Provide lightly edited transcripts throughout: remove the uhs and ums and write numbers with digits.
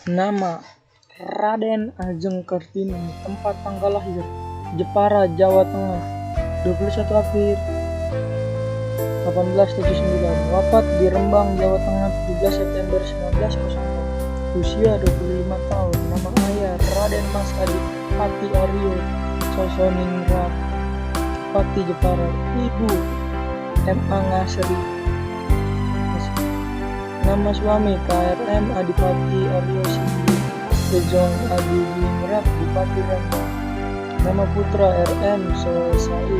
Nama: Raden Ajeng Kartini. Tempat tanggal lahir: Jepara, Jawa Tengah, 21 April 1879. Wafat di Rembang, Jawa Tengah, 17 September 1904. Usia 25 tahun. Nama ayah: Raden Mas Adipati Aryo Sosoningrat Pati Jepara. Ibu: M.A. Ngaseri. Nama suami: KRM Adipati Aryo Sindi Bejong Adiningrat Bupati Rembang. Nama putra: RM Said.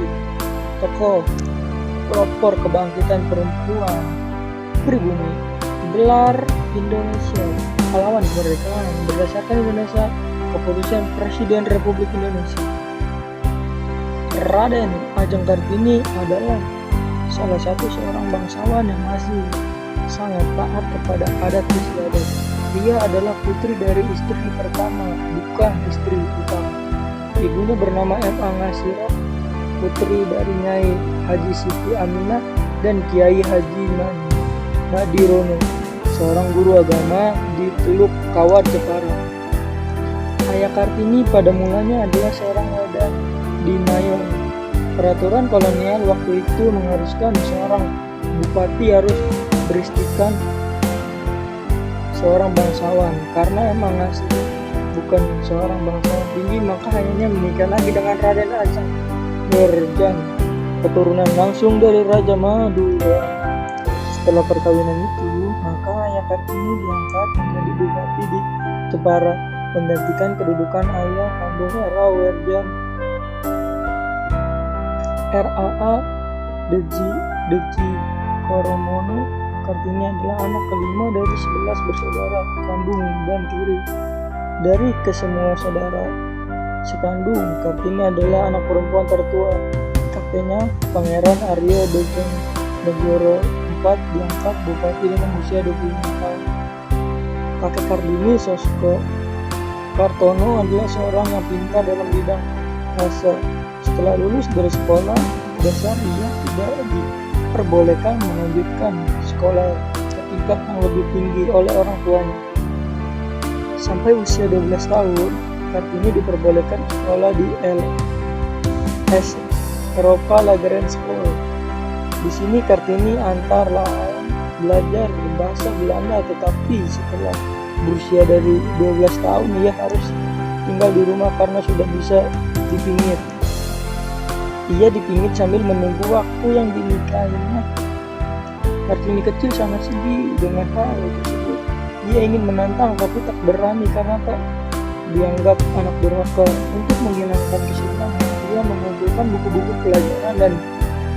Tokoh pelopor kebangkitan perempuan pribumi. Gelar: Indonesia, pahlawan kemerdekaan berdasarkan Indonesia Keputusan Presiden Republik Indonesia. Raden Ajeng Kartini adalah salah satu seorang bangsawan yang masih sangat taat kepada adat istiadat. Dia adalah putri dari istri pertama, bukan istri utama. Ibunya bernama M.A. Ngasira, putri dari Nyai Haji Siti Aminah dan Kiai Haji Nadirono, seorang guru agama di Teluk Kawat, Jepara. Ayah Kartini pada mulanya adalah seorang wadah di Mayon. Peraturan kolonial waktu itu mengharuskan seorang bupati harus beristikan seorang bangsawan. Karena emang bukan seorang bangsawan tinggi, maka akhirnya menikah lagi dengan Raden Ajeng Nurjan, keturunan langsung dari Raja Madura. Setelah perkawinan itu, maka ayah Kartini diangkat menjadi bupati di Jepara, menggantikan kedudukan ayah kandungnya Rawerjan RAA Deji Koromono. Kartini adalah anak kelima dari 11 bersaudara kandung dan tiri. Dari kesemua saudara sekandung, Kartini adalah anak perempuan tertua. Kakeknya Pangeran Aryo Negoro IV diangkat bupati dengan usia 25 tahun. Kakek Kartini, Sosko Kartono, adalah seorang yang pintar dalam bidang bahasa. Setelah lulus dari sekolah dasar, ia tidak diperbolehkan melanjutkan sekolah ke tingkat yang lebih tinggi oleh orang tuanya. Sampai usia 12 tahun, Kartini diperbolehkan sekolah di LS Eropa Lagrange School. Di sini Kartini antara lain belajar bahasa Belanda, tetapi setelah berusia dari 12 tahun ia harus tinggal di rumah karena sudah bisa dipingit. Ia dipingit sambil menunggu waktu yang dinikahinya. Kartini kecil sangat sedih dengan hal tersebut. Ia ingin menantang tapi tak berani karena tak dianggap anak durhaka. Untuk menghilangkan kesulitan, ia mengumpulkan buku-buku pelajaran dan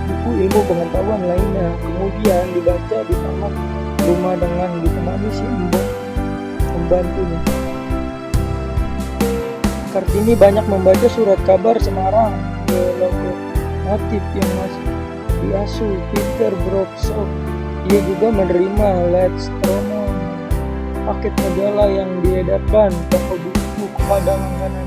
buku ilmu pengetahuan lainnya, kemudian dibaca di taman rumah dengan ditemani si pembantunya. Kartini banyak membaca surat kabar Semarang, motif yang masih diasuh Peter Broksop. Ia juga menerima Let's-Tronon, paket majalah yang diedarkan toko buku kepada langganan.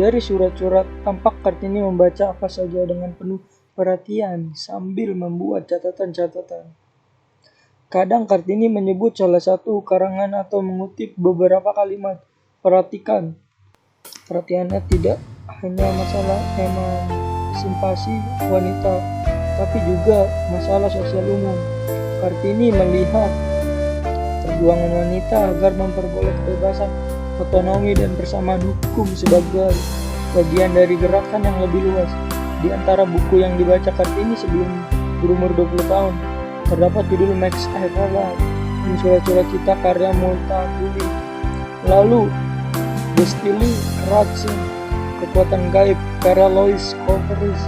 Dari surat-surat tampak Kartini membaca apa saja dengan penuh perhatian sambil membuat catatan-catatan. Kadang Kartini menyebut salah satu karangan atau mengutip beberapa kalimat. Perhatiannya tidak hanya masalah emansipasi wanita, tapi juga masalah sosial umum. Kartini melihat perjuangan wanita agar memperoleh kebebasan, otonomi, dan persamaan hukum sebagai bagian dari gerakan yang lebih luas. Di antara buku yang dibaca Kartini sebelum berumur 20 tahun, terdapat judul Max Everlight, surat-surat cinta karya Multatuli. Lalu Destiny Ratchin, Kekuatan Gaib karya Lois Coveris.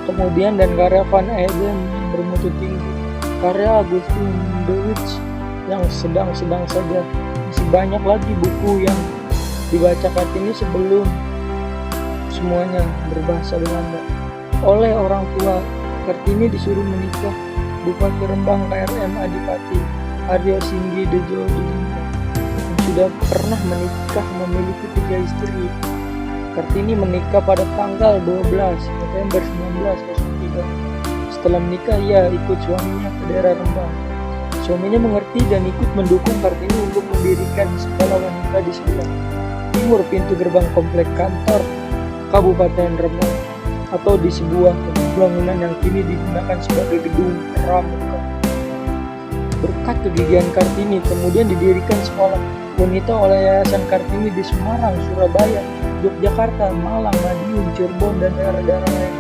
Kemudian dan karya Van Eyden yang bermutu tinggi, karya Agustin Dewitz yang sedang-sedang saja. Masih banyak lagi buku yang dibaca Kartini sebelum semuanya berbahasa Belanda. Oleh orang tua, Kartini disuruh menikah Bupati Rembang KRM Adipati Aryo Sindi Dejo Diningrat, yang sudah pernah menikah memiliki 3 istri. Kartini menikah pada tanggal 12 November 1903. Setelah menikah, ia ikut suaminya ke daerah Rembang. Suaminya mengerti dan ikut mendukung Kartini untuk mendirikan sekolah wanita di sebelah timur pintu gerbang komplek kantor Kabupaten Rembang, atau di sebuah bangunan yang kini digunakan sebagai gedung pramuka. Berkat kegigihan Kartini, kemudian didirikan sekolah wanita oleh Yayasan Kartini di Semarang, Surabaya, Yogyakarta, Malang, Madiun, Cirebon, dan daerah-daerah lain.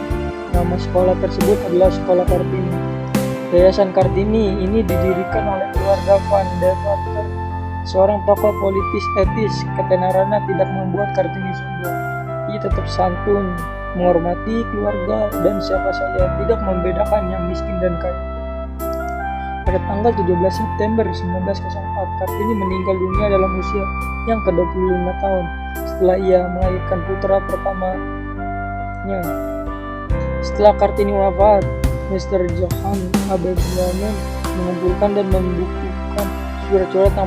Nama sekolah tersebut adalah Sekolah Kartini. Yayasan Kartini ini didirikan oleh keluarga Van der Water, seorang tokoh politis etis. Ketenarannya tidak membuat Kartini sombong. Ia tetap santun, menghormati keluarga dan siapa saja, tidak membedakan yang miskin dan kaya. Pada tanggal 17 September 1904, Kartini meninggal dunia dalam usia yang ke-25 tahun setelah ia melahirkan putra pertamanya. Setelah Kartini wafat, Mr. Johann Aberganen mengumpulkan dan membukukan surat-surat yang